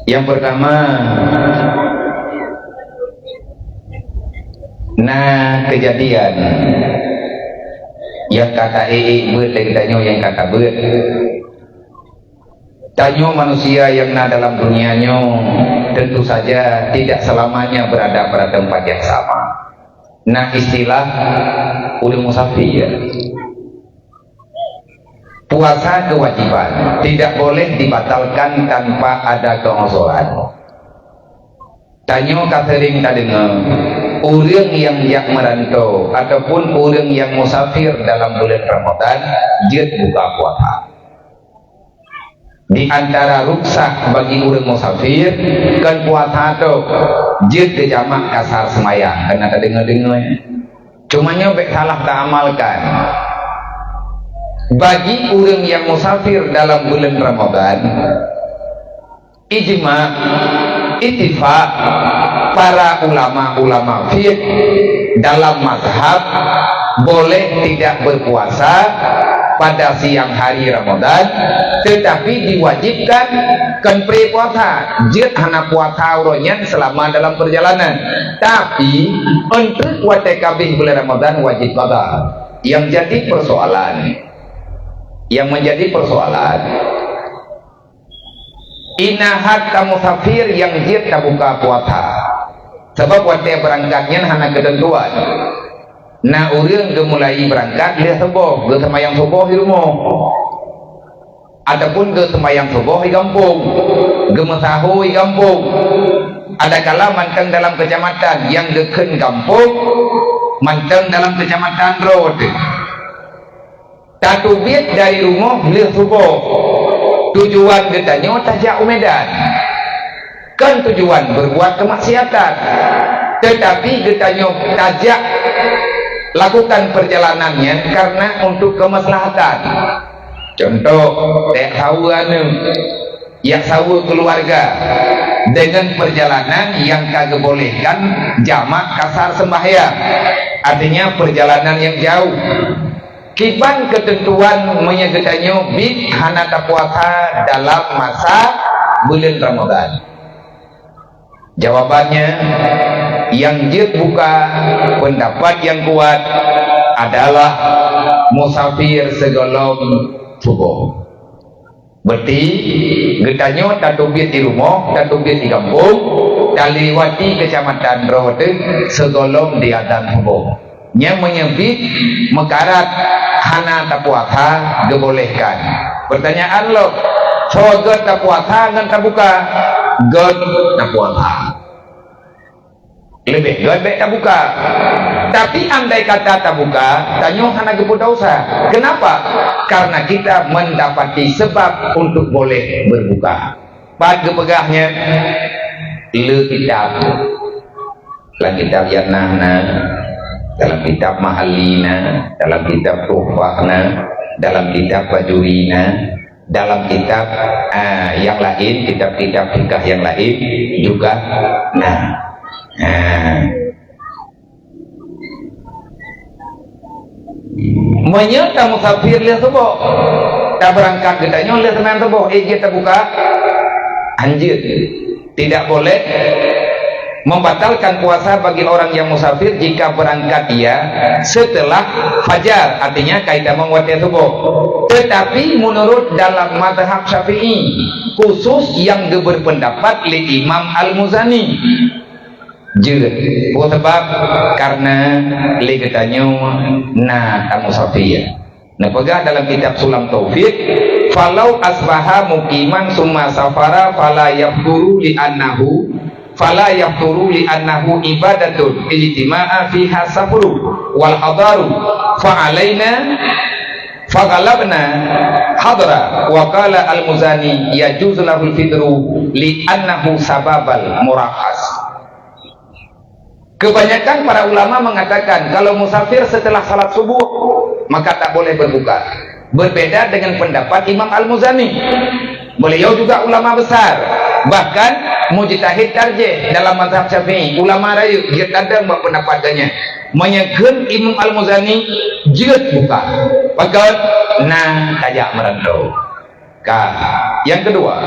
Yang pertama, nah kejadian yang kata beut tanyo yang kata beut tanyo manusia yang dalam dunianya tentu saja tidak selamanya berada pada tempat yang sama. Nah istilah udah musafir, puasa kewajiban tidak boleh dibatalkan tanpa ada keuzuran. Tanyo katering tadenga orang yang merantau ataupun orang yang musafir dalam bulan Ramadan jeut buka puasa. Di antara ruksak bagi orang musafir kan puasa tu jeut jamak kasar semayang kena tadenga-denga. Cumanya bek salah tak amalkan. Bagi orang yang musafir dalam bulan Ramadan, ijma ittifaq para ulama-ulama fiqh dalam mazhab boleh tidak berpuasa pada siang hari Ramadan, tetapi diwajibkan kan pre-puasa jeut hana puasa uronyan selama dalam perjalanan. Tapi untuk watekabih bulan Ramadan wajib qada. Yang menjadi persoalan inahat musafir yang jeut tak buka puasa sebab waktu berangkatnya hana ketentuan. Nah orang mulai berangkat dia subuh ke semayang subuh di rumah ataupun ke semayang subuh di kampung, ke mesahu di kampung. Ada kala manteng dalam kecamatan yang dekat kampung, manteng dalam kecamatan road. Tatubit dari rumah beliau subuh. Tujuan getanya tajak Medan. Kan tujuan berbuat kemaksiatan. Tetapi getanya tajak lakukan perjalanannya karena untuk kemaslahatan. Contoh, tak sawan yang sawu keluarga dengan perjalanan yang kagak bolehkan jamak kasar sembahyang. Artinya perjalanan yang jauh. Kiban ketentuan menyegetanyo bid hana puasa dalam masa bulan Ramadan. Jawabannya yang jeut buka pendapat yang kuat adalah musafir segolong subuh. Berarti getanyo tatubit di rumah, tatubit di kampung, daliwati kecamatan rote segolong di adzan subuh. Nya menyebut mekarat hana tapuasa dibolehkan. Pertanyaan lo, so god tapuasa ngan tabuka? God tapuasa. Lebih god baik tabuka. Tapi andai kata tabuka, tanyo hana gepu dosa. Kenapa? Karena kita mendapati sebab untuk boleh berbuka. Pad gepegahnya le kitab. Lang kitab yang dalam kitab Mahallina, dalam kitab Tuhfahna, dalam kitab Bajurina, dalam kitab yang lain, kitab-kitab fikah yang lain juga. Menyerta musafir lihat subuh, tak berangkat getanya lihat teman subuh, kita buka anjir, tidak boleh membatalkan puasa bagi orang yang musafir jika berangkat dia setelah fajar, artinya kaitan menguatnya subuh. Tetapi menurut dalam mazhab Syafi'i khusus yang berpendapat li Imam Al-Muzani jeut. Sebab karena li getanyo musafir. Nah pegah dalam kitab Sulam Taufik, falau asbaha muqiman summa safara fala yafduru li annahu ibadatun ijtima'a fiha safru wal hadaru fa alaina faghalabna hadra wa qala al-Muzani yajuz lahul fitru li annahu sababal murakhas. Kebanyakan para ulama mengatakan kalau musafir setelah salat subuh maka tak boleh berbuka. Berbeda dengan pendapat Imam Al-Muzani. Beliau juga ulama besar, bahkan mujtahid tarjih dalam mazhab Syafi'i. Ulama rayu dia kadang pendapatnya menyegun Imam Al-Muzani jeut buka. Bahkan tajak merantau. Yang kedua,